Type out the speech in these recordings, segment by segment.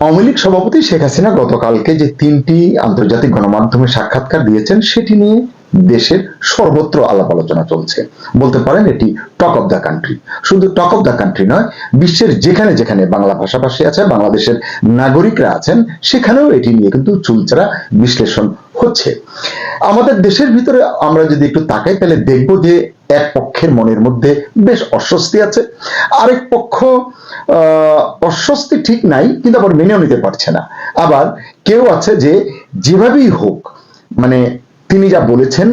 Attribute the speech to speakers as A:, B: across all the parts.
A: আওয়ামী লীগ সভাপতি শেখ হাসিনা গতকালকে যে তিনটি আন্তর্জাতিক গণমাধ্যমে সাক্ষাৎকার দিয়েছেন সেটি নিয়ে দেশের সর্বত্র আলাপ আলোচনা চলছে। বলতে পারেন এটি টক অফ দ্য কান্ট্রি। শুধু টক অফ দ্য কান্ট্রি নয়, বিশ্বের যেখানে যেখানে বাংলা ভাষাভাষী আছে, বাংলাদেশের নাগরিকরা আছেন, সেখানেও এটি নিয়ে কিন্তু চুলচেরা বিশ্লেষণ হচ্ছে। আমাদের দেশের ভিতরে আমরা যদি একটু তাকাই তাহলে দেখব যে এক পক্ষের মনের মধ্যে বেশ অস্বস্তি আছে, আরেক পক্ষ অস্বস্তি ঠিক নাই কিন্তু আবার মেনেও নিতে পারছে না। আবার কেউ আছে যে যেভাবেই হোক, মানে তিনি যা বলেছেন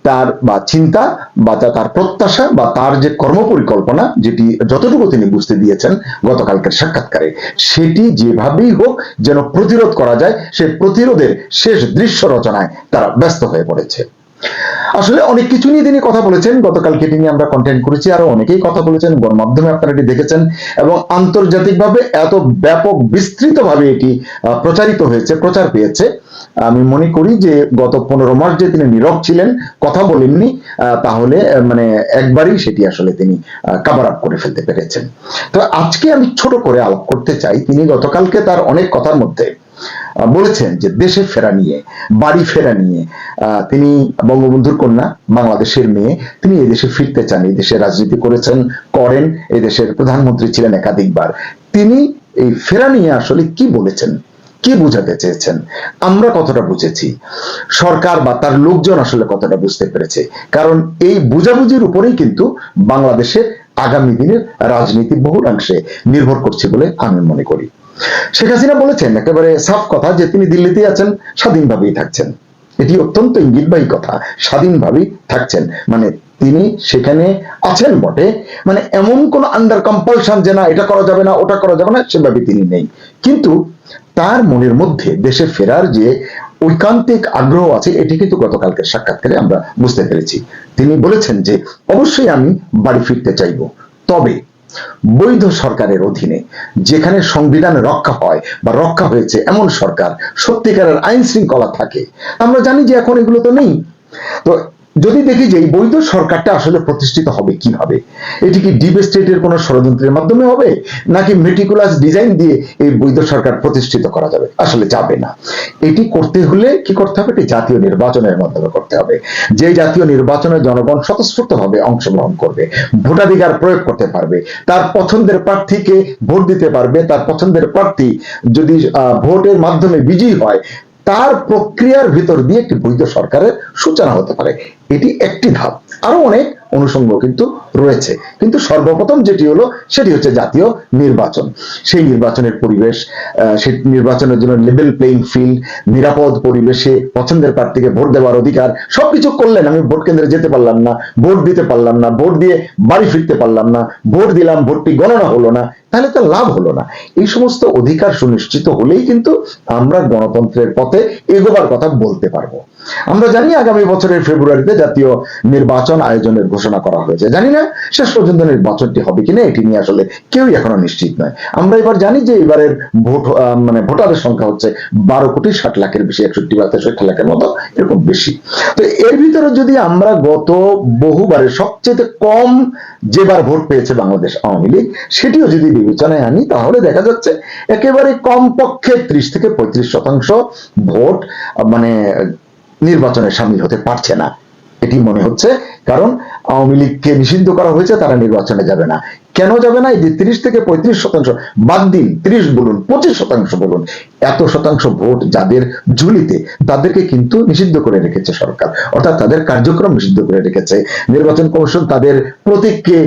A: তার বা চিন্তা বা তার প্রত্যাশা বা তার যে কর্মপরিকল্পনা, যেটি যতটুকু তিনি বুঝতে দিয়েছেন গতকালকের সাক্ষাৎকারে, সেটি যেভাবেই হোক যেন প্রতিরোধ করা যায়, সেই প্রতিরোধের শেষ দৃশ্য রচনায় তারা ব্যস্ত হয়ে পড়েছে। আসলে অনেক কিছু নিয়ে তিনি কথা বলেছেন, গতকালকে তিনি আমরা কন্টেন্ট করেছি, আরো অনেকেই কথা বলেছেন, গণমাধ্যমে আপনারা এটি দেখেছেন এবং আন্তর্জাতিকভাবে এত ব্যাপক বিস্তৃতভাবে এটি প্রচারিত হয়েছে, প্রচার পেয়েছে। আমি মনে করি যে গত 15 মাস যে তিনি নীরব ছিলেন, কথা বলেননি, তাহলে মানে একবারই সেটি আসলে তিনি কভার আপ করে ফেলতে পেরেছেন। তো আজকে আমি ছোট করে আলাপ করতে চাই, তিনি গতকালকে তার অনেক কথার মধ্যে বলেছেন যে দেশে ফেরা নিয়ে, বাড়ি ফেরা নিয়ে। তিনি বঙ্গবন্ধুর কন্যা, বাংলাদেশের মেয়ে, তিনি এই দেশে ফিরতে চান, এই দেশে রাজনীতি করেছেন, করেন, এই দেশের প্রধানমন্ত্রী ছিলেন একাধিকবার। তিনি এই ফেরা নিয়ে আসলে কি বলেছেন, কি বুঝাতে চেয়েছেন, আমরা কতটা বুঝেছি, সরকার বা তার লোকজন আসলে কতটা বুঝতে পেরেছে, কারণ এই বুঝাবুঝির উপরেই কিন্তু বাংলাদেশের আগামী দিনের রাজনীতি বহুলাংশে নির্ভর করছে বলে আমি মনে করি। শেখ হাসিনা বলেছেন একেবারে সাফ কথা যে তিনি দিল্লিতেই আছেন, স্বাধীনভাবেই থাকছেন। এটি অত্যন্ত ইঙ্গিতবাহী কথা, স্বাধীনভাবেই থাকছেন, মানে তিনি সেখানে আছেন বটে, মানে এমন কোন আন্ডার কম্পালশন যে না এটা করা যাবে না ওটা করা যাবে না সেভাবে তিনি নেই, কিন্তু তার মনের মধ্যে দেশে ফেরার যে ঐকান্তিক আগ্রহ আছে এটি কিন্তু গতকালকের সাক্ষাৎকারে আমরা বুঝতে পেরেছি। তিনি বলেছেন যে অবশ্যই আমি বাড়ি ফিরতে চাইব, তবে বৈধ সরকারের অধীনে, যেখানে সংবিধান রক্ষা হয় বা রক্ষা হয়েছে এমন সরকার, সত্যিকারের আইন শৃঙ্খলা থাকে। আমরা জানি যে এখন এগুলো তো নেই। তো যদি দেখি যে এই বৈধ সরকারটা আসলে প্রতিষ্ঠিত হবে কিভাবে, এটি কি ডিপ স্টেটের কোন ষড়যন্ত্রের মাধ্যমে হবে, নাকি মেটিকুলাস ডিজাইন দিয়ে এই বৈধ সরকার প্রতিষ্ঠিত করা যাবে? আসলে যাবে না। এটি করতে হলে কি করতে হবে, এটি জাতীয় নির্বাচনের মাধ্যমে করতে হবে। যে জাতীয় নির্বাচনে জনগণ স্বতঃস্ফূর্তভাবে অংশগ্রহণ করবে, ভোটাধিকার প্রয়োগ করতে পারবে, তার পছন্দের প্রার্থীকে ভোট দিতে পারবে, তার পছন্দের প্রার্থী যদি ভোটের মাধ্যমে বিজয়ী হয়, তার প্রক্রিয়ার ভিতর দিয়ে একটি বৈধ সরকারের সূচনা হতে পারে। এটি একটি ধাপ, আরো অনেক অনুষঙ্গ কিন্তু রয়েছে, কিন্তু সর্বপ্রথম যেটি হলো সেটি হচ্ছে জাতীয় নির্বাচন। সেই নির্বাচনের পরিবেশ, সেই নির্বাচনের জন্য লেভেল প্লেইং ফিল্ড, নিরাপদ পরিবেশে পছন্দের প্রার্থীকে ভোট দেওয়ার অধিকার, সবকিছু করলেন। আমি ভোট কেন্দ্রে যেতে পারলাম না, ভোট দিতে পারলাম না, ভোট দিয়ে বাড়ি ফিরতে পারলাম না, ভোট দিলাম, ভোটটি গণনা হলো না, তাহলে তো লাভ হলো না। এই সমস্ত অধিকার সুনিশ্চিত হলেই কিন্তু আমরা গণতন্ত্রের পথে এগোবার কথা বলতে পারবো। আমরা জানি আগামী বছরের ফেব্রুয়ারিতে জাতীয় নির্বাচন আয়োজনের ঘোষণা করা হয়েছে, জানি না শেষ পর্যন্ত নির্বাচনটি হবে কিনা, এটি নিয়ে আসলে কেউই এখনো নিশ্চিত নয়। আমরা এবার জানি যে এবারের ভোট মানে ভোটারের সংখ্যা হচ্ছে 12,60,00,000-এর বেশি, 61 বা 63 লাখের মতো, এরকম বেশি। তো এর ভিতরে যদি আমরা গত বহুবারের সবচেয়ে কম যেবার ভোট পেয়েছে বাংলাদেশ আওয়ামী লীগ, সেটিও যদি বিবেচনায় আনি, তাহলে দেখা যাচ্ছে একেবারে কমপক্ষে 30-35% ভোট মানে নির্বাচনে সামিল হতে পারছে না, এটি মনে হচ্ছে। কারণ আওয়ামী লীগকে নিষিদ্ধ করা হয়েছে, তারা নির্বাচনে যাবে না। কেন যাবে না? এই যে 30-35% বাদ দিন, 30 বলুন, 25% বলুন, এত শতাংশ ভোট যাদের ঝুলিতে, তাদেরকে কিন্তু নিষিদ্ধ করে রেখেছে সরকার, অর্থাৎ তাদের কার্যক্রম নিষিদ্ধ করে রেখেছে। নির্বাচন কমিশন তাদের প্রতীককে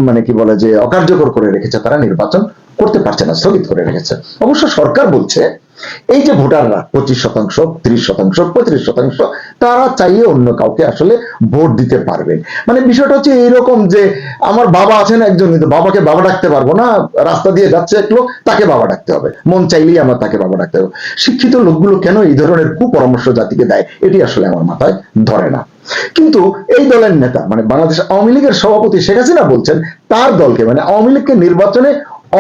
A: মানে কি বলে যে অকার্যকর করে রেখেছে, তারা নির্বাচন করতে পারছে না, স্থগিত করে রেখেছে। অবশ্য সরকার বলছে এই যে ভোটাররা 25%, 30%, 35%, তারা চাইলে অন্য কাউকে আসলে ভোট দিতে পারবেন। মানে বিষয়টা হচ্ছে এইরকম যে আমার বাবা আছেন একজন, কিন্তু বাবাকে বাবা ডাকতে পারবো না, রাস্তা দিয়ে যাচ্ছে এক লোক, তাকে বাবা ডাকতে হবে, মন চাইলেই আমার তাকে বাবা ডাকতে হবে। শিক্ষিত লোকগুলো কেন এই ধরনের কুপরামর্শ জাতিকে দেয়, এটি আসলে আমার মাথায় ধরে না। কিন্তু এই দলের নেতা মানে বাংলাদেশ আওয়ামী লীগের সভাপতি শেখ হাসিনা বলছেন তার দলকে, মানে আওয়ামী লীগকে নির্বাচনে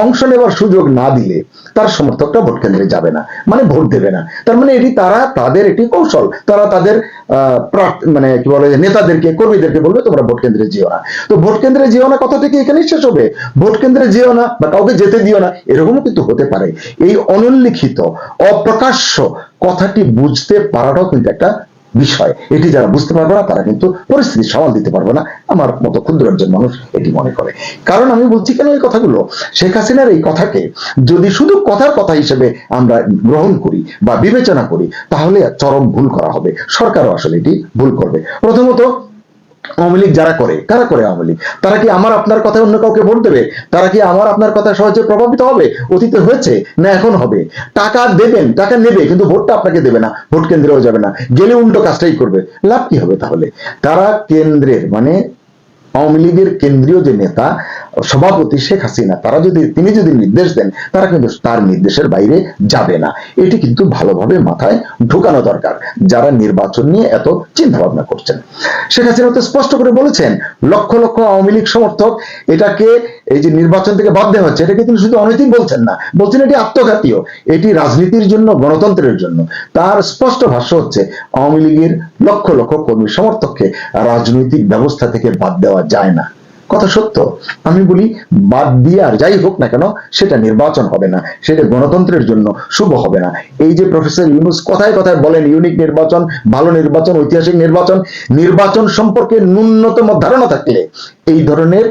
A: অংশ নেবার সুযোগ না দিলে তার সমর্থকরা ভোট কেন্দ্রে যাবে না, মানে ভোট দেবে না। তার মানে এটি তাদের এটি কৌশল, তারা তাদের মানে কি বলে নেতাদেরকে কর্মীদেরকে বলবে তোমরা ভোট কেন্দ্রে যেও না। তো ভোট কেন্দ্রে যেও না কথা থেকে এখানেই শেষ হবে? ভোট কেন্দ্রে যেও না বা কাউকে যেতে দিও না এরকমও কিন্তু হতে পারে। এই অনুল্লিখিত অপ্রকাশ্য কথাটি বুঝতে পারাটাও কিন্তু একটা বিষয়। এটি যারা বুঝতে পারবে না তারা কিন্তু পরিস্থিতি সামাল দিতে পারবে না, আমার মতো ক্ষুদ্র একজন মানুষ এটি মনে করে। কারণ আমি বলছি কেন এই কথাগুলো, শেখ হাসিনার এই কথাকে যদি শুধু কথার কথা হিসেবে আমরা গ্রহণ করি বা বিবেচনা করি তাহলে চরম ভুল করা হবে। সরকারও আসলে এটি ভুল করবে। প্রথমত আওয়ামী লীগ যারা করে, কারা করে আওয়ামী লীগ? তারা কি আমার আপনার কথা অন্য কাউকে ভোট দেবে? তারা কি আমার আপনার কথা সহজে প্রভাবিত হবে? অতীতে হয়েছে না এখন হবে? টাকা দেবেন, টাকা নেবে, কিন্তু ভোটটা আপনাকে দেবে না, ভোট কেন্দ্রেও যাবে না, গেলে উল্টো কাজটাই করবে। লাভ কি হবে তাহলে? তারা কেন্দ্রের মানে আওয়ামী লীগের কেন্দ্রীয় যে নেতা সভাপতি শেখ হাসিনা তিনি যদি নির্দেশ দেন তারা কিন্তু তার নির্দেশের বাইরে যাবে না। এটি কিন্তু ভালোভাবে মাথায় ঢুকানো দরকার যারা নির্বাচন নিয়ে এত চিন্তা ভাবনা করছেন। শেখ হাসিনা তো স্পষ্ট করে বলেছেন লক্ষ লক্ষ আওয়ামী লীগ সমর্থক এটাকে এই যে নির্বাচন থেকে বাদ দেওয়া হচ্ছে এটাকে তিনি শুধু অনৈতিক বলছেন না, বলছেন এটি আত্মঘাতীয়, এটি রাজনীতির জন্য, গণতন্ত্রের জন্য। তার স্পষ্ট ভাষ্য হচ্ছে আওয়ামী লীগের লক্ষ লক্ষ কর্মী সমর্থককে রাজনৈতিক ব্যবস্থা থেকে বাদ দেওয়া যায় না। কথা সত্য। আমি বলি বাদ দিয়ে আর যাই হোক না কেন সেটা নির্বাচন হবে না, সেটা গণতন্ত্রের জন্য শুভ হবে না। এই যে প্রফেসর ইউনূস কথায় কথায় বলেন ইউনিক নির্বাচন, ভালো নির্বাচন, ঐতিহাসিক নির্বাচন, নির্বাচন সম্পর্কে ন্যূনতম ধারণা থাকলে এই ধরনের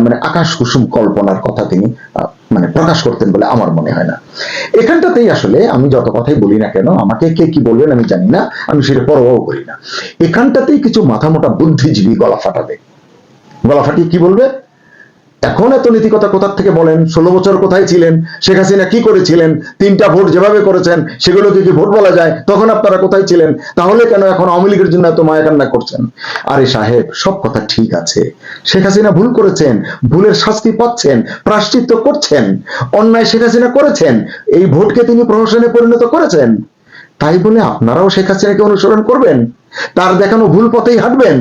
A: মানে আকাশ কুসুম কল্পনার কথা তিনি মানে প্রকাশ করতেন বলে আমার মনে হয় না। এখানটাতেই আসলে আমি যত কথাই বলি না কেন, আমাকে কে কি বলবেন আমি জানি না, আমি সেটা পরোয়াও করি না। এখানটাতেই কিছু মাথা মোটা বুদ্ধিজীবী গলা ফাটাবে। গলা ফাটিয়ে কি বলবে? এখন এত নীতিকথা কোথা থেকে বলেন? 16 বছর কোথায় ছিলেন? শেখ হাসিনা কি করেছিলেন? 3টা ভোট যেভাবে করেছেন সেগুলোকে কি ভোট বলা যায়? তখন আপনারা কোথায় ছিলেন? তাহলে কেন এখন আওয়ামী লীগের জন্য এত মায়া কান্না করছেন? আরে সাহেব, সব কথা ঠিক আছে, শেখ হাসিনা ভুল করেছেন, ভুলের শাস্তি পাচ্ছেন, প্রায়শ্চিত্ত করছেন, অন্যায় শেখ হাসিনা করেছেন, এই ভোটকে তিনি প্রহসনে পরিণত করেছেন। তাই বলে আপনারাও শেখ হাসিনাকে অনুসরণ করবেন? তার দেখানো ভুল পথেই হাঁটবেন?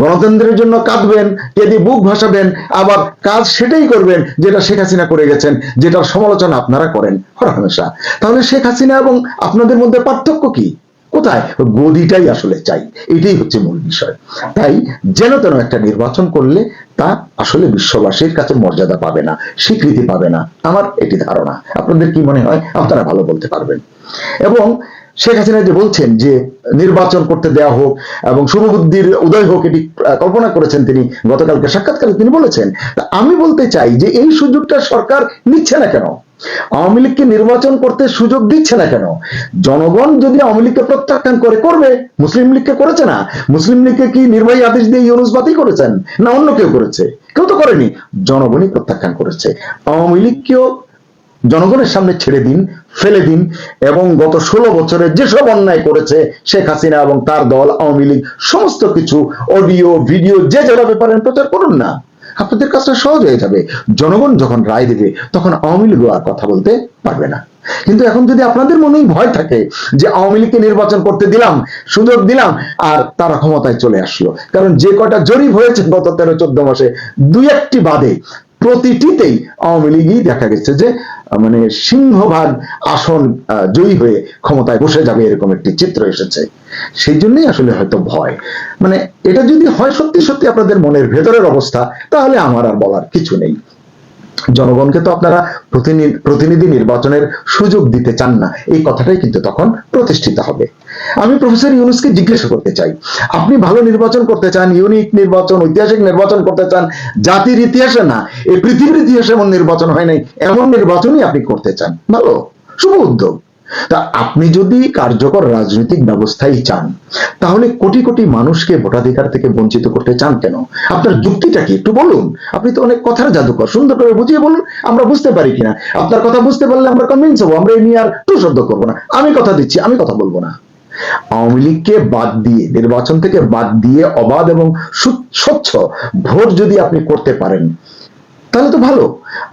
A: গণতন্ত্রের জন্য কাঁদবেন, কেঁদে বুক ভাসাবেন, আবার কাজ সেটাই করবেন যেটা শেখ হাসিনা করে গেছেন, যেটার সমালোচনা আপনারা করেন হরহামেশা। তাহলে শেখ হাসিনা এবং আপনাদের মধ্যে পার্থক্য কি? কোথায়? গদিটাই আসলে চাই, এটাই হচ্ছে মূল বিষয়। তাই যেন তেন একটা নির্বাচন করলে তা আসলে বিশ্ববাসীর কাছে মর্যাদা পাবে না, স্বীকৃতি পাবে না, আমার এটি ধারণা। আপনাদের কি মনে হয়? আপনারা ভালো বলতে পারবেন। এবং শেখ হাসিনা যে বলছেন যে নির্বাচন করতে দেওয়া হোক এবং শুভবুদ্ধির উদয় হোক, এটি কল্পনা করেছেন তিনি গতকালকে সাক্ষাৎকারে তিনি বলেছেন। আমি বলতে চাই যে এই সুযোগটা সরকার নিচ্ছে না কেন? আওয়ামী লীগকে নির্বাচন করতে সুযোগ দিচ্ছে না কেন? জনগণ যদি আওয়ামী লীগকে প্রত্যাখ্যান করবে, মুসলিম লীগকে করেছে না? মুসলিম লীগকে কি নির্বাহী আদেশ দিয়ে ইউনূস বাতিল করেছেন না অন্য কেউ করেছে? কেউ তো করেনি, জনগণই প্রত্যাখ্যান করেছে। আওয়ামী লীগকেও জনগণের সামনে ছেড়ে দিন, ফেলে দিন, এবং গত 16 বছরে যেসব অন্যায় করেছে শেখ হাসিনা এবং তার দল আওয়ামী লীগ, সমস্ত কিছু অডিও ভিডিও যে যেভাবে পারেন প্রচার করুন না, আপনাদের কাজটা সহজ হয়ে যাবে। জনগণ যখন রায় দেবে তখন আওয়ামী লীগ আর কথা বলতে পারবে না। কিন্তু এখন যদি আপনাদের মনেই ভয় থাকে যে আওয়ামী লীগকে নির্বাচন করতে দিলাম, সুযোগ দিলাম, আর তারা ক্ষমতায় চলে আসলো, কারণ যে কটা জরিপ হয়েছে গত 13-14 মাসে 2-1টি বাদে প্রতিটিতেই আওয়ামী লীগই দেখা গেছে যে মানে সিংহভাগ আসন জয়ী হয়ে ক্ষমতায় বসে যাবে, এরকম একটি চিত্র এসেছে। সেই জন্যই আসলে হয়তো ভয়। মানে এটা যদি হয় সত্যি সত্যি আপনাদের মনের ভেতরের অবস্থা, তাহলে আমার আর বলার কিছু নেই। জনগণকে তো আপনারা প্রতিনিধি নির্বাচনের সুযোগ দিতে চান না, এই কথাটাই কিন্তু তখন প্রতিষ্ঠিত হবে। আমি প্রফেসর ইউনূসকে জিজ্ঞাসা করতে চাই, আপনি ভালো নির্বাচন করতে চান, ইউনিক নির্বাচন, ঐতিহাসিক নির্বাচন করতে চান, জাতির ইতিহাসে না এই পৃথিবীর ইতিহাসে এমন নির্বাচন হয় নাই, এমন নির্বাচনই আপনি করতে চান, ভালো, শুভ উদ্যোগ। তা আপনি যদি কার্যকর রাজনৈতিক ব্যবস্থাই চান তাহলে কোটি কোটি মানুষকে ভোটাধিকার থেকে বঞ্চিত করতে চান কেন? আপনার যুক্তিটা কি একটু বলুন। আপনি তো অনেক কথার জাদুকর, সুন্দর করে বুঝিয়ে বলুন, আমরা বুঝতে পারি কিনা। আপনার কথা বুঝতে পারলে আমরা কনভিন্স হবো, আমরা এই নিয়ে আর টু শব্দ করবো না। আমি কথা দিচ্ছি, আমি কথা বলবো না। আওয়ামী লীগকে বাদ দিয়ে, নির্বাচন থেকে বাদ দিয়ে অবাধ এবং স্বচ্ছ ভোট যদি আপনি করতে পারেন তাহলে তো ভালো।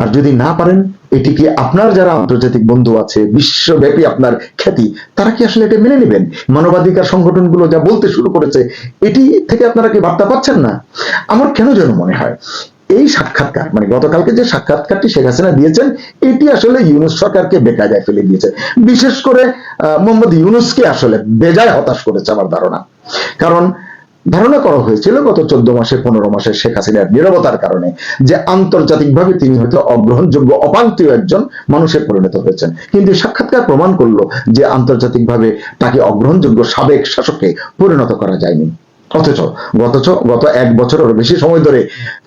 A: আর যদি না পারেন, এটি কি আপনার যারা আন্তর্জাতিক বন্ধু আছে, বিশ্বব্যাপী আপনার খ্যাতি, তারা কি আসলে এটা মেনে নেবেন? মানবাধিকার সংগঠনগুলো যা বলতে শুরু করেছে, এটি থেকে আপনারা কি বার্তা পাচ্ছেন না? আমার কেন যেন মনে হয় এই সাক্ষাৎকার মানে গতকালকে যে সাক্ষাৎকারটি শেখ হাসিনা দিয়েছেন এটি আসলে ইউনূস সরকারকে বেকায়দায় ফেলে দিয়েছে, বিশেষ করে মোহাম্মদ ইউনূসকে আসলে বেজায় হতাশ করেছে আমার ধারণা। কারণ ধারণা করা হয়েছিল গত 14 মাসে 15 মাসে শেখ হাসিনার নীরবতার কারণে যে আন্তর্জাতিকভাবে তিনি হয়তো অগ্রহণযোগ্য অপান্তীয় একজন মানুষে পরিণত হয়েছেন, কিন্তু সাক্ষাৎকার প্রমাণ করলো যে আন্তর্জাতিকভাবে তাকে অগ্রহণযোগ্য সাবেক শাসককে পরিণত করা যায়নি। অথচ গত 1 বছরের বেশি সময় ধরে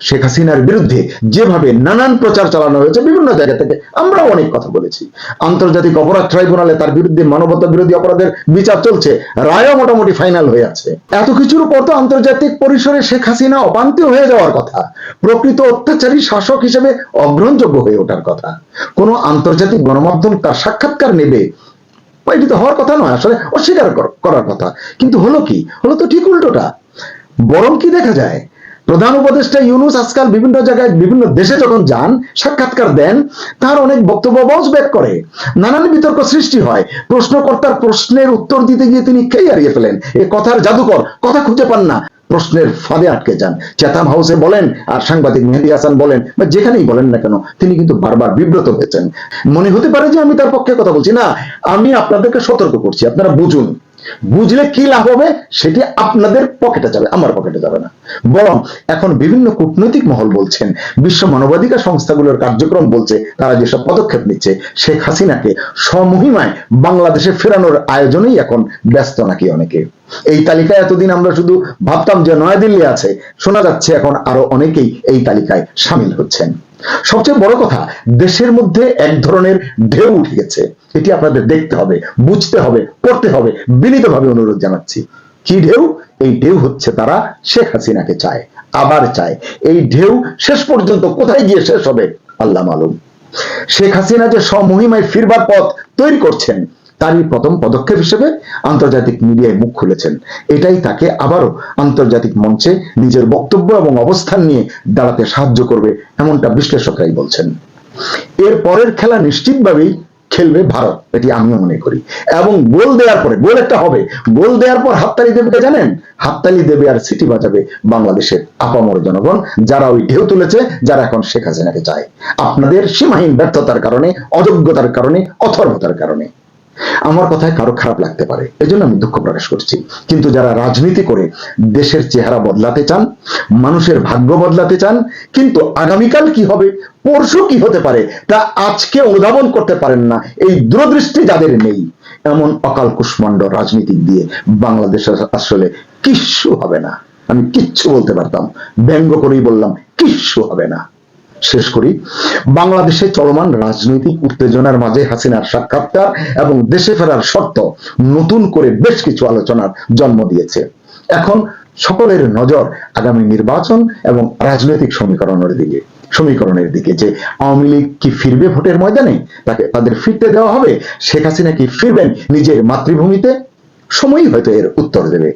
A: শেখ হাসিনার বিরুদ্ধে যেভাবে নানান প্রচার চালানো হয়েছে বিভিন্ন জায়গা থেকে, আমরা অনেক কথা বলেছি। আন্তর্জাতিক অপরাধ ট্রাইব্যুনালে তার বিরুদ্ধে মানবতা বিরোধী অপরাধের বিচার চলছে, রায়ও মোটামুটি ফাইনাল হয়ে আছে। এত কিছুর পর তো আন্তর্জাতিক পরিসরে শেখ হাসিনা অপান্তীয় হয়ে যাওয়ার কথা, প্রকৃত অত্যাচারী শাসক হিসেবে অগ্রহণযোগ্য হয়ে ওঠার কথা। কোন আন্তর্জাতিক গণমাধ্যম তার সাক্ষাৎকার নেবে এটি তো হওয়ার কথা নয়, আসলে অস্বীকার করার কথা। কিন্তু হলো কি? হলো তো ঠিক উল্টোটা। বরং কি দেখা যায়, প্রধান উপদেষ্টা ইউনূস আজকাল বিভিন্ন জায়গায় বিভিন্ন দেশে যখন যান, সাক্ষাৎকার দেন, তার অনেক বক্তব্য বাউন্স ব্যাক করে, নানান বিতর্ক সৃষ্টি হয়। প্রশ্নকর্তার প্রশ্নের উত্তর দিতে গিয়ে তিনি খেই হারিয়ে ফেলেন, এই কথার জাদুকর, কথা খুঁজে পান না, প্রশ্নের ফাঁদে আটকে যান। চেতাম হাউসে বলেন আর সাংবাদিক মেহেদী হাসান বলেন বা যেখানেই বলেন না কেন, তিনি কিন্তু বারবার বিব্রত হয়েছেন। মনে হতে পারে যে আমি তার পক্ষে কথা বলছি, না, আমি আপনাদেরকে সতর্ক করছি, আপনারা বুঝুন। বুঝলে কি লাভ হবে সেটি আপনাদের পকেটে যাবে, আমার পকেটে যাবে না। বরং এখন বিভিন্ন কূটনৈতিক মহল বলছেন, বিশ্ব মানবাধিকার সংস্থাগুলোর কার্যক্রম বলছে, তারা যেসব পদক্ষেপ নিচ্ছে শেখ হাসিনাকে স্বমহিমায় বাংলাদেশে ফেরানোর আয়োজনেই এখন ব্যস্ত নাকি অনেকে। এই তালিকায় এতদিন আমরা শুধু ভাবতাম যে নয়াদিল্লি আছে, শোনা যাচ্ছে এখন আরো অনেকেই এই তালিকায় সামিল হচ্ছেন। সবচেয়ে বড় কথা, দেশের মধ্যে এক ধরনের ঢেউ উঠে গেছে, এটি আপনাদের দেখতে হবে, বুঝতে হবে, পড়তে হবে। বিনীতভাবে অনুরোধ জানাচ্ছি। কি ঢেউ? এই ঢেউ হচ্ছে তারা শেখ হাসিনাকে চায়, আবার চায়। এই ঢেউ শেষ পর্যন্ত কোথায় গিয়ে শেষ হবে আল্লাহ মালুম। শেখ হাসিনা যে স্বমহিমায় ফিরবার পথ তৈরি করছেন, তারই প্রথম পদক্ষেপ হিসেবে আন্তর্জাতিক মিডিয়ায় মুখ খুলেছেন। এটাই তাকে আবারও আন্তর্জাতিক মঞ্চে নিজের বক্তব্য এবং অবস্থান নিয়ে দাঁড়াতে সাহায্য করবে, এমনটা বিশ্লেষকরাই বলছেন। এর পরের খেলা নিশ্চিতভাবেই খেলবে ভারত, এটি আমিও মনে করি। এবং গোল দেওয়ার পরে, গোল একটা হবে, গোল দেওয়ার পর হাততালি দেবে কে জানেন? হাততালি দেবে আর সিটি বাজাবে বাংলাদেশের আপামর জনগণ, যারা ওই ঢেউ তুলেছে, যারা এখন শেখ হাসিনাকে চায়। আপনাদের সীমাহীন ব্যর্থতার কারণে, অযোগ্যতার কারণে, অথর্বতার কারণে। আমার কথায় কারো খারাপ লাগতে পারে, এজন্য আমি দুঃখ প্রকাশ করছি। কিন্তু যারা রাজনীতি করে দেশের চেহারা বদলাতে চান, মানুষের ভাগ্য বদলাতে চান, কিন্তু আগামীকাল কি হবে, পরশু কি হতে পারে তা আজকে অনুধাবন করতে পারেন না, এই দূরদৃষ্টি যাদের নেই, এমন অকাল কুষ্মাণ্ড রাজনীতিক দিয়ে বাংলাদেশে আসলে কিচ্ছু হবে না। আমি কিচ্ছু বলতে পারতাম, ব্যঙ্গ করেই বললাম কিচ্ছু হবে না। শেষ করি, বাংলাদেশে চলমান রাজনৈতিক উত্তেজনার মাঝে হাসিনার সাক্ষাৎকার এবং দেশে ফেরার শর্ত নতুন করে বেশ কিছু আলোচনার জন্ম দিয়েছে। এখন সকলের নজর আগামী নির্বাচন এবং রাজনৈতিক সমীকরণের দিকে, যে আওয়ামী লীগ কি ফিরবে ভোটের ময়দানে, তাদের ফিরতে দেওয়া হবে, শেখ হাসিনা কি ফিরবেন নিজের মাতৃভূমিতে? সময়ই হয়তো এর উত্তর দেবে।